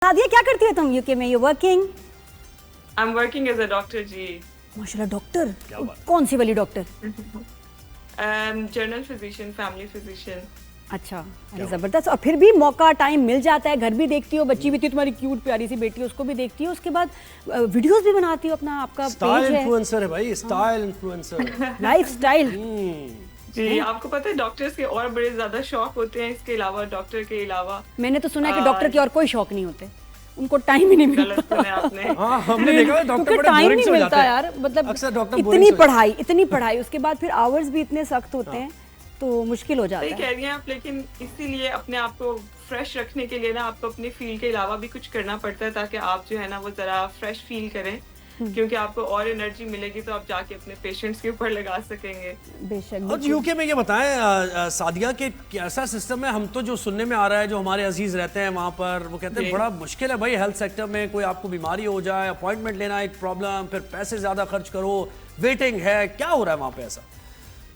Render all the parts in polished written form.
सादिया, क्या करती है तुम यूके में? You working? I am working as a doctor जी। माशाल्लाह, डॉक्टर? कौन सी वाली doctor? General physician, family physician. अच्छा, अरे जबरदस्त। और फिर भी मौका टाइम मिल जाता है, घर भी देखती हो, बच्ची भी थी तुम्हारी क्यूट प्यारी सी बेटी, उसको भी देखती हो, उसके बाद वीडियोस भी बनाती हो, अपना आपका स्टाइल पेज है, इन्फ्लुएंसर है भाई, स्टाइल इन्फ्लुएंसर, लाइफस्टाइल। जी, आपको पता है डॉक्टर्स के और बड़े ज्यादा शौक होते हैं इसके अलावा, डॉक्टर के अलावा। मैंने तो सुना है कि डॉक्टर के और कोई शौक नहीं होते, उनको टाइम ही नहीं मिलता। गलत सुना आपने। हाँ, हमने देखा है डॉक्टर बड़े टाइम बोरिंग नहीं से हो मिलता जाते हैं यार, मतलब अक्सर डॉक्टर इतनी पढ़ाई, उसके बाद फिर आवर्स भी इतने सख्त होते हैं, तो मुश्किल हो जाता सही है। कह रही हैं आप, लेकिन इसीलिए अपने आप को फ्रेश रखने के लिए ना आपको अपने फील्ड के अलावा भी कुछ करना पड़ता है, ताकि आप जो है ना वो जरा फ्रेश फील करें, क्योंकि आपको और एनर्जी मिलेगी तो आप जाके अपने पेशेंट्स के ऊपर लगा सकेंगे। बेशक। और यूके में ये बताएं सादिया के कैसा सिस्टम है? हम तो जो सुनने में आ रहा है, जो हमारे अजीज रहते हैं वहाँ पर, वो कहते हैं बड़ा मुश्किल है भाई हेल्थ सेक्टर में। कोई आपको बीमारी हो जाए, अपॉइंटमेंट लेना एक प्रॉब्लम, फिर पैसे ज्यादा खर्च करो, वेटिंग है, क्या हो रहा है वहाँ पे ऐसा?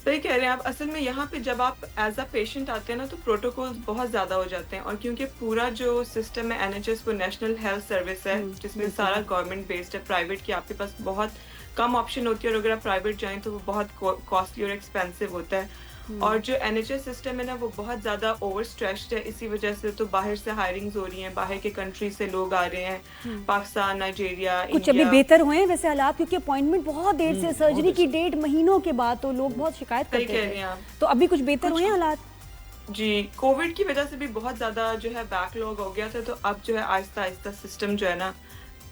सही कह रहे हैं आप। असल में यहाँ पे जब आप एज अ पेशेंट आते हैं ना तो प्रोटोकॉल्स बहुत ज्यादा हो जाते हैं, और क्योंकि पूरा जो सिस्टम है NHS वो नेशनल हेल्थ सर्विस है, जिसमें सारा गवर्नमेंट बेस्ड है। प्राइवेट की आपके पास बहुत कम ऑप्शन होती है, और अगर आप प्राइवेट जाएं तो वो बहुत कॉस्टली और एक्सपेंसिव होता है। और जो NHS सिस्टम है ना वो बहुत ज्यादा ओवर स्ट्रेच्ड है, इसी वजह से तो बाहर से हायरिंग्स हो रही हैं, बाहर के कंट्री से लोग आ रहे हैं, पाकिस्तान, नाइजीरिया, कुछ अभी बेहतर हुए हैं वैसे हालात, क्योंकि अपॉइंटमेंट बहुत देर से, सर्जरी की डेट महीनों के बाद, तो लोग बहुत शिकायत करते हैं। तो अभी कुछ बेहतर हुए हैं हालात? जी, कोविड की वजह से भी बहुत ज्यादा जो है बैकलॉग हो गया था, तो अब जो है आहिस्ता आहिस्ता सिस्टम जो है ना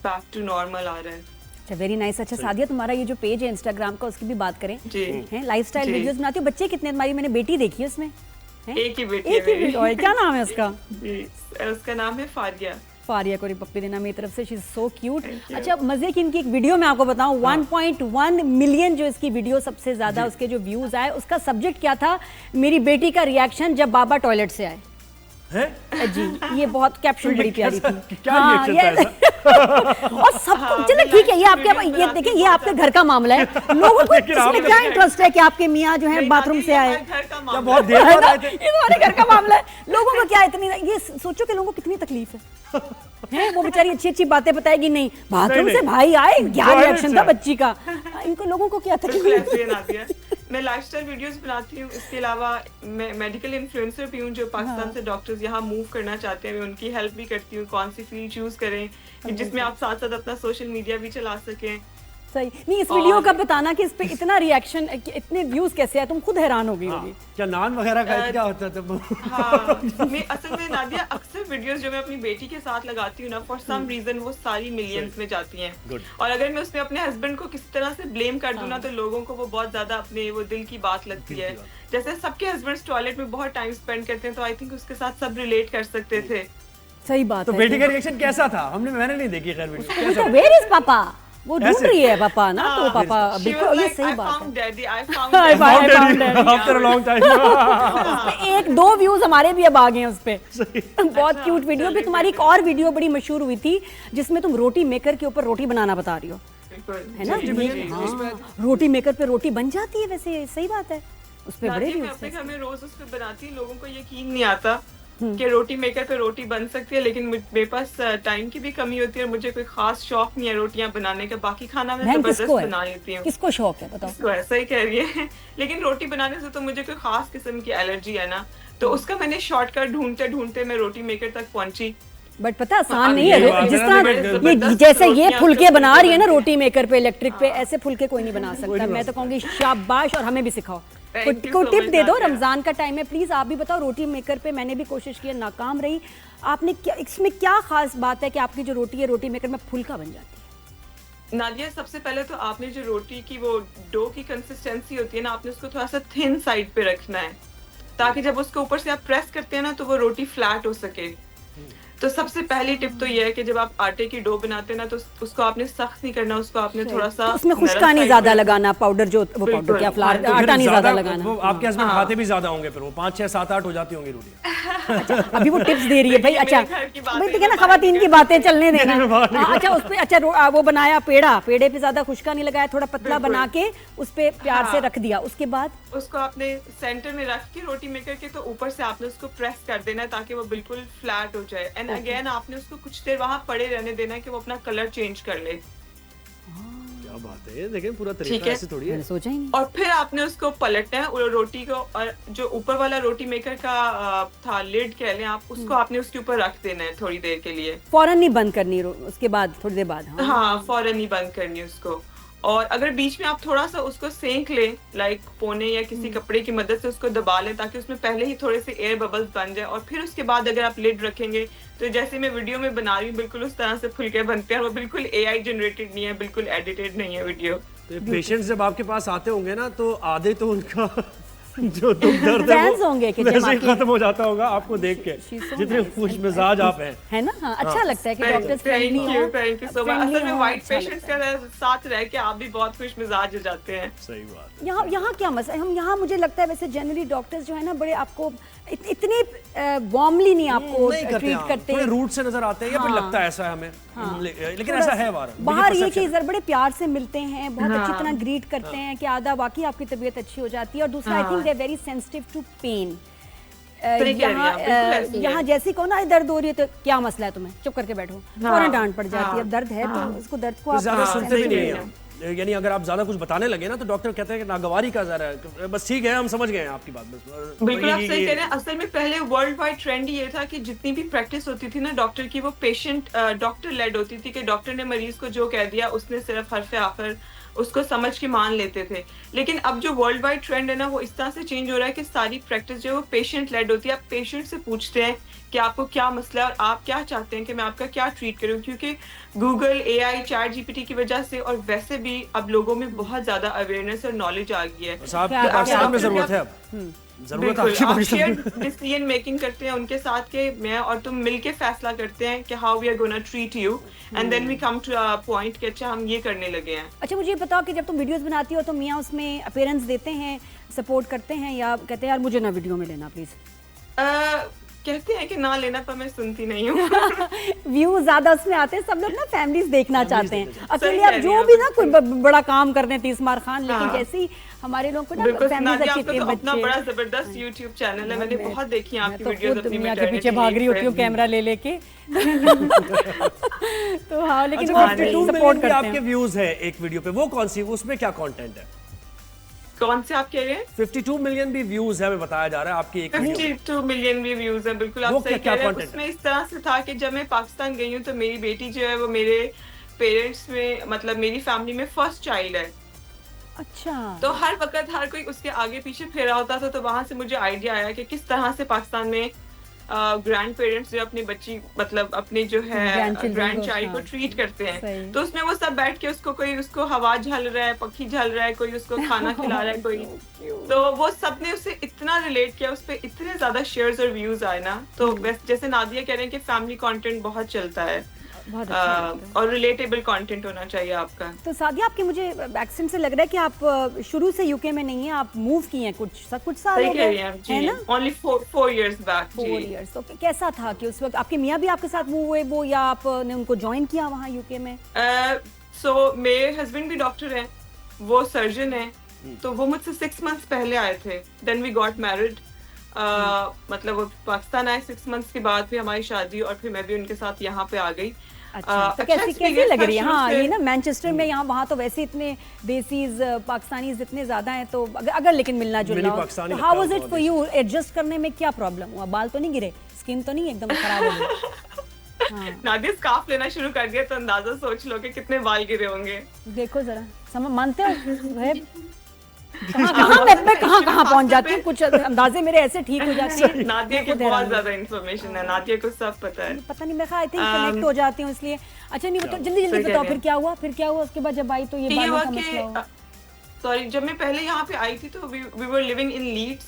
बैक टू नॉर्मल आ रहा है। अच्छा, वेरी नाइस। अच्छा सादिया, तुम्हारा ये जो पेज है इंस्टाग्राम का, उसकी भी बात करें। जी, हैं लाइफस्टाइल वीडियोस बनाती हो? बच्चे कितने तुम्हारी? मैंने बेटी देखी है उसमें। एक ही बेटी एक ही बेटी है। क्या नाम है उसका? जी, उसका नाम है फारिया। फारिया को पप्पी देना मेरी तरफ से, शी इज सो क्यूट। अच्छा, मजे की इनकी एक वीडियो मैं आपको बताऊं, 1.1 मिलियन जो इसकी वीडियो सबसे ज्यादा उसके जो व्यूज आए, उसका सब्जेक्ट क्या था? मेरी बेटी का रिएक्शन जब बाबा टॉयलेट से आए। है जी, ये बहुत कैप्शन बड़ी प्यारी थी। क्या हाँ, रिएक्शन और सबको चलो ठीक है, ये आपके, ये देखिए ये आपके घर का मामला है, लोगों को इसमें क्या इंटरेस्ट है कि आपके मियाँ जो है बाथरूम से आए? क्या बहुत देर बाद आए थे? ये हमारे घर का मामला है, लोगों को क्या इतनी, ये सोचो कि लोगों को कितनी तकलीफ है। वो बेचारी अच्छी अच्छी बातें बताएगी, नहीं बाथरूम से भाई आए, क्या रिएक्शन था बच्ची का। इनको लोगों को क्या तकलीफ? मैं लाइफस्टाइल वीडियोस बनाती हूँ, इसके अलावा मैं मेडिकल इन्फ्लुएंसर भी हूँ, जो पाकिस्तान से डॉक्टर्स यहाँ मूव करना चाहते हैं, मैं उनकी हेल्प भी करती हूँ, कौन सी फील्ड चूज करें जिसमें आप साथ साथ अपना सोशल मीडिया भी चला सकें। सही नहीं, इस वीडियो का बताना कि इस पे इतना रिएक्शन, इतने व्यूज कैसे आए, तुम खुद हैरान हो गई होगी। क्या नान वगैरह का क्या होता है तब? हाँ, मैं असल में नादिया अक्सर वीडियोस जो मैं अपनी बेटी के साथ लगाती हूँ ना, फॉर सम रीजन वो सारी मिलियंस में जाती हैं, और अगर मैं उसमें अपने हस्बैंड को किसी तरह से ब्लेम कर दूं ना तो लोगों को वो बहुत ज्यादा अपने वो दिल की बात लगती है। जैसे सबके हस्बैंड्स टॉयलेट में बहुत टाइम स्पेंड करते हैं, तो आई थिंक उसके साथ सब रिलेट कर सकते थे। सही बात तो है। बेटी का रिएक्शन कैसा था? मैंने नहीं देखी खैर वीडियो। वेयर इज पापा? वो ढूंढ रही है पापा ना, तो पापा बिल्कुल ये सही बात है। आफ्टर अ लॉन्ग टाइम एक दो व्यूज हमारे भी अब आ गए हैं उस पे। बहुत क्यूट वीडियो भी। तुम्हारी एक और वीडियो बड़ी मशहूर हुई थी जिसमें तुम रोटी मेकर के ऊपर रोटी बनाना बता रही हो, है ना? रोटी मेकर पे रोटी बन जाती है वैसे, सही बात है। उस पे बड़े व्यूज अपने घर में रोज उस पे बनाती हूँ, लोगों को यकीन नहीं आता कि रोटी मेकर पे रोटी बन सकती है, लेकिन मेरे पास टाइम की भी कमी होती है और मुझे कोई खास शौक नहीं है रोटियां बनाने का। बाकी खाना मैं जबरदस्त बना लेती हूँ। किसको शौक है बताओ? किसको है, सही कह रही है। लेकिन रोटी बनाने से तो मुझे कोई खास किस्म की एलर्जी है ना, तो उसका मैंने शॉर्टकट ढूंढते ढूंढते मैं रोटी मेकर तक पहुंची। बट पता आसान नहीं है, जिस तरह ये जैसे ये फुलके बना रही है ना रोटी मेकर पे, इलेक्ट्रिक पे, ऐसे फुलके कोई नहीं बना सकता। मैं तो कहूंगी शाबाश, और हमें भी सिखाओ, को टिप दे दो। रमजान का टाइम है, प्लीज आप भी बताओ। रोटी मेकर पे मैंने भी कोशिश की, नाकाम रही। आपने क्या, इसमें क्या खास बात है कि आपकी जो रोटी है रोटी मेकर में फुलका बन जाती है? नादिया, सबसे पहले तो आपने जो रोटी की वो डो की कंसिस्टेंसी होती है ना, आपने उसको थोड़ा सा थिन साइड पे रखना है, ताकि जब उसको ऊपर से आप प्रेस करते हैं ना तो वो रोटी फ्लैट हो सके। तो सबसे पहली टिप तो ये है कि जब आप आटे की डो बनाते हैं ना तो उसको आपने सख्त नहीं करना, उसको आपने थोड़ा सा तो उसमें खुशका नहीं ज्यादा लगाना, पाउडर जो वो पाउडर क्या फ्लावर आटा नहीं ज्यादा लगाना। वो आपके हस्बैंड खाते भी ज्यादा होंगे, फिर वो 5 6 7 8 हो जाती होंगी रोटी। अच्छा, अभी वो टिप्स दे रही है भाई। अच्छा भाई ठीक है ना, खवातीन की बातें चलने देना। अच्छा उस पे, अच्छा वो बनाया पेड़ा, पेड़े पे ज्यादा खुशका नहीं लगाया, थोड़ा पतला बना के उस पे प्यार से रख दिया, उसके बाद उसको आपने सेंटर में रख के रोटी मेकर के तो ऊपर से आपने उसको प्रेस कर देना है ताकि वो बिल्कुल फ्लैट हो जाए। एंड अगेन आपने उसको कुछ देर वहां पड़े रहने देना है कि वो अपना कलर चेंज कर ले। क्या बात है, देखें पूरा ठीक तरीका है। ऐसे थोड़ी है। मैंने सोचा ही नहीं। और फिर आपने उसको पलटना है और रोटी को, और जो ऊपर वाला रोटी मेकर का था लिड कह लें आप, उसको आपने उसके ऊपर रख देना है थोड़ी देर के लिए। फौरन नहीं बंद करनी, उसके बाद थोड़ी देर बाद। हाँ, हाँ, फौरन नहीं बंद करनी उसको। और अगर बीच में आप थोड़ा सा उसको सेंक लें, लाइक पोने या किसी कपड़े की मदद से उसको दबा लें ताकि उसमें पहले ही थोड़े से एयर बबल्स बन जाए, और फिर उसके बाद अगर आप लिड रखेंगे तो जैसे मैं वीडियो में बना रही हूँ बिल्कुल उस तरह से फुलके बनते हैं। और वो बिल्कुल AI जनरेटेड नहीं है, बिल्कुल एडिटेड नहीं है वीडियो। तो पेशेंट्स जब आपके पास आते होंगे ना तो आधे तो उनका जो दुख दर्द है फैंस होंगे कि वैसे जब ही आपकी- खत्म हो जाता होगा आपको देख के, She's so जितने nice. खुश मिजाज आप हैं। है ना। हाँ, अच्छा लगता है कि डॉक्टर्स फ्रेंडली हो। Thank you so much. असल में वाइट पेशेंट्स के साथ रह के आप भी बहुत खुश मिजाज हो जाते हैं। सही बात है। यहाँ क्या मसला है, हम यहाँ मुझे लगता है वैसे जनरली डॉक्टर्स जो है ना बड़े आपको इतनी वार्मली नहीं आपको नहीं करते, ट्रीट हाँ, करते। थोड़े रूट से नजर आते हैं या फिर हाँ। लगता है ऐसा है हमें, लेकिन थोड़ा ऐसा सा- है बाहर ये perception चीज है, बड़े प्यार से मिलते हैं, बहुत अच्छी हाँ। तरह ग्रीट करते हैं कि आधा वाकई आपकी तबीयत अच्छी हो जाती है। और दूसरा I think they very sensitive to pain. सही कह रही हैं आप, बिल्कुल ऐसे ही है। यहाँ जैसे कहो ना दर्द हो रही है तो क्या मसला है तुम्हें, चुप करके बैठो, फौरन डांट पड़ जाती है। अब दर्द है तो उसको दर्द को तो आप ज्यादा हाँ, सुनते भी सही नहीं कह हैं। यानी अगर आप ज्यादा कुछ बताने लगे ना तो डॉक्टर कहते हैं कि नागवारी का जरा है, बस ठीक है हम समझ गए हैं आपकी बात। बस बिल्कुल आप ये- सही ये- कह रहे हैं। असल में पहले वर्ल्ड वाइड ट्रेंड ये था कि जितनी भी प्रैक्टिस होती थी ना डॉक्टर की, वो पेशेंट डॉक्टर लेड होती थी कि डॉक्टर ने मरीज को जो कह दिया उसने सिर्फ हरफ आखिर उसको समझ के मान लेते थे। लेकिन अब जो वर्ल्ड वाइड ट्रेंड है ना वो इस तरह से चेंज हो रहा है कि सारी प्रैक्टिस जो है वो पेशेंट लेड होती है। आप पेशेंट से पूछते हैं कि आपको क्या मसला है और आप क्या चाहते हैं कि मैं आपका क्या ट्रीट करूं, क्योंकि गूगल, AI, चैट GPT की वजह से और वैसे भी अब लोगों में बहुत ज्यादा अवेयरनेस और नॉलेज आ गई है। बस आपकी क्या- पाकिस्तान में क्या- जरूरत है अब, जरूरत बिल्कुल, आपकी आप पाकिस्तान में। शेयर डिसीजन मेकिंग करते हैं उनके साथ के मैं और तुम मिलके फैसला करते हैं कि how we are gonna treat you, and then we come to a point कि अच्छा हम ये करने लगे हैं। अच्छा मुझे ये बताओ कि जब तुम वीडियोस बनाती हो तो मियाँ उसमें अपीयरेंस देते हैं, सपोर्ट करते हैं, या कहते हैं यार मुझे ना वीडियो में लेना प्लीज? कहते हैं कि ना लेना, पर मैं सुनती नहीं हूँ। व्यूज ज्यादा उसमें आते हैं, सब लोग ना फैमिलीज देखना चाहते हैं। सही अकेले कह आप रही जो हैं भी आप, ना कोई बड़ा काम करने तीस मार खान, लेकिन हाँ। जैसे ही हमारे लोगों को ना बिल्कुल, फैमिलीज नादिया अच्छी आपका होती तो है, अपना बड़ा बच्चे। जबरदस्त YouTube चैनल है, मैंने बहुत देखी है मैं आपकी तो वीडियोस खुद अपनी दुनिया के maternity पीछे भाग रही होती हूँ leave पे। कैमरा ले लेके। तो हाँ, लेकिन अच्छा, वो 52 सपोर्ट मिलियन के करते आपके हैं। व्यूज है एक वीडियो पे, वो कौन सी, उसमें क्या कंटेंट है? कौन से आप कह रहे हैं? 52 मिलियन भी व्यूज है हमें बताया जा रहा है आपकी एक वीडियो। 52 मिलियन भी व्यूज है, बिल्कुल वो आप सही क्या कह रहे हैं। content उसमें इस तरह से था कि जब मैं पाकिस्तान गई हूँ तो मेरी बेटी जो है वो मेरे पेरेंट्स में, मतलब मेरी फैमिली में फर्स्ट चाइल्ड है। अच्छा, तो हर वक्त हर कोई उसके आगे पीछे फेरा होता था, तो वहां से मुझे आइडिया आया कि किस तरह से पाकिस्तान में ग्रैंड पेरेंट्स जो अपनी बच्ची, मतलब अपने जो है Grandchildren ग्रैंड को, चाइल्ड को हाँ। ट्रीट करते सही। हैं। तो उसमें वो सब बैठ के उसको, कोई उसको हवा झल रहा है, पक्षी झल रहा है, कोई उसको खाना खिला रहा है, कोई, तो वो सब ने उससे इतना रिलेट किया, उस पर इतने ज्यादा शेयर्स और व्यूज आए ना। तो जैसे नादिया कह रहे हैं कि फैमिली कंटेंट बहुत चलता है, बहुत अच्छा लगता है। और रिलेटेबल कंटेंट होना चाहिए आपका। तो सादिया, आपके मुझे एक्सेंट से लग रहा है कि आप शुरू से यूके में नहीं है, आप मूव की हैं कुछ साल सही हो कह गए, रही हैं आप जी, है ना? ओनली 4 years बैक 4 जी। इयर्स। तो कैसा था कि उस वक्त आपके मियाँ भी आपके साथ मूव हुए वो, या आपने उनको ज्वाइन किया वहाँ यूके में? सो मेरे हस्बैंड भी डॉक्टर हैं, वो सर्जन है, तो वो मुझसे 6 months पहले आए थे। देन वी गॉट मैरिड, मतलब वो पाकिस्तान आए 6 months के बाद भी हमारी शादी, और फिर मैं भी उनके साथ यहाँ पे आ गई। अच्छा, तो अच्छा कैसी experience लग था रही है? शुरू हाँ, से। ये ना मैनचेस्टर में, यहाँ वहाँ तो वैसे इतने देसीज पाकिस्तानीज इतने ज्यादा हैं, तो अगर लेकिन मिलना जुलना हो पाकिस्तानी तो लगता हाउ है वाज इट बहुत फॉर यू? एडजस्ट करने में क्या प्रॉब्लम हुआ? बाल तो नहीं गिरे, स्किन तो नहीं एकदम खराब हो गई? नादिया स्कार्फ लेना शुरू कर दिया तो अंदाजा सोच लो कि कितने बाल गिरे होंगे। देखो जरा, समझ मानते हो है? मैं कहाँ पहुँच जाती हूँ, कुछ अंदाजे मेरे ऐसे ठीक हो जाते हैं। नादिया की खुद हैरान बहुत हूँ। ज्यादा इन्फॉर्मेशन है, नादिया को सब पता है। पता नहीं, मैं आई थिंक कनेक्ट हो जाती हूँ इसलिए। अच्छा नहीं बताओ, जल्दी सही कह बताओ रही फिर हैं। क्या हुआ? फिर क्या हुआ उसके बाद जब आई तो ये ये बालों हुआ का कि मसला हुआ? सॉरी, जब मैं पहले यहाँ पे आई थी तो we were living in Leeds,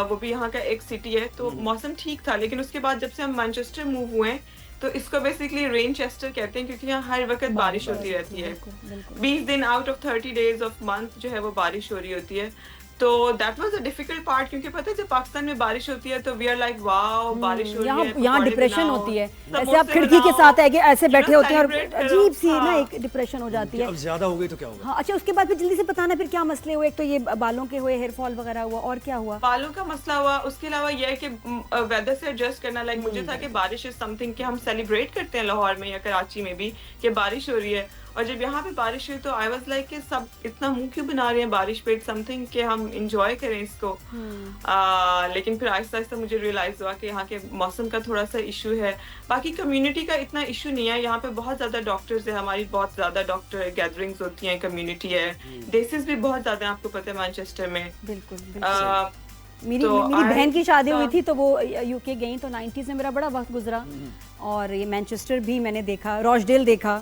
वो भी यहाँ का एक सिटी है, तो मौसम ठीक था। लेकिन उसके बाद जब से हम मैनचेस्टर मूव हुए तो इसको बेसिकली रेनचेस्टर कहते हैं, क्योंकि यहाँ हर वक्त बारिश होती रहती है। 20 दिन out of 30 days of month जो है वो बारिश हो रही होती है। तो that was a difficult part, क्योंकि पता है जब पाकिस्तान में बारिश होती है तो वी आर लाइक वाओ बारिश हो रही है, यहाँ डिप्रेशन होती है, ऐसे आप खिड़की के साथ है कि ऐसे बैठे होते हैं और अजीब सी ना एक डिप्रेशन हो जाती है। अब ज्यादा हो गई तो क्या होगा? हाँ, अच्छा उसके बाद फिर जल्दी से बताना फिर क्या मसले हुए। एक तो ये बालों के हुए, हेयर फॉल वगैरह हुआ, और क्या हुआ? बालों का मसला हुआ, उसके अलावा यह है कि वेदर से एडजस्ट करना, लाइक मुझे था कि बारिश इज समथिंग कि हम सेलिब्रेट करते हैं लाहौर में या कराची में भी कि बारिश हो रही है, और जब यहाँ पे बारिश हुई तो आई वाज लाइक कि सब इतना मुंह क्यों बना रहे हैं बारिश पे, इट्स समथिंग कि हम इंजॉय करें इसको। लेकिन फिर आहिस्ता आहिस्ता मुझे रियलाइज हुआ कि यहाँ के मौसम का थोड़ा सा इशू है, बाकी कम्युनिटी का इतना इशू नहीं है। यहाँ पे बहुत ज्यादा डॉक्टर्स है, हमारी बहुत ज्यादा डॉक्टर गैदरिंग्स होती हैं, कम्युनिटी है, डेसिस भी बहुत ज्यादा है, आपको पता है मैनचेस्टर में। बिल्कुल, मेरी बहन की शादी हुई थी तो वो यूके गई, तो 90s में मेरा बड़ा वक्त गुजरा, और ये मैनचेस्टर भी मैंने देखा, रॉचडेल देखा,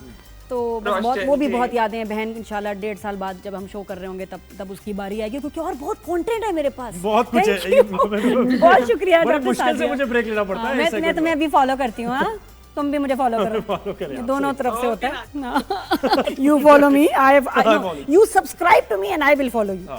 तो बहुत वो भी बहुत यादें हैं। बहन इंशाल्लाह 1.5 साल बाद जब हम शो कर रहे होंगे तब उसकी बारी आएगी, क्योंकि और बहुत कंटेंट है मेरे पास, बहुत कुछ है। बहुत शुक्रिया बड़े डॉक्टर मुश्किल से सादिया। मुझे ब्रेक लेना पड़ता है। मैं तुम्हें अभी फॉलो करती हूँ, हाँ तुम भी मुझे फॉलो करो, ये दोनों तरफ से होता है। You follow me, you subscribe to me and I will follow you.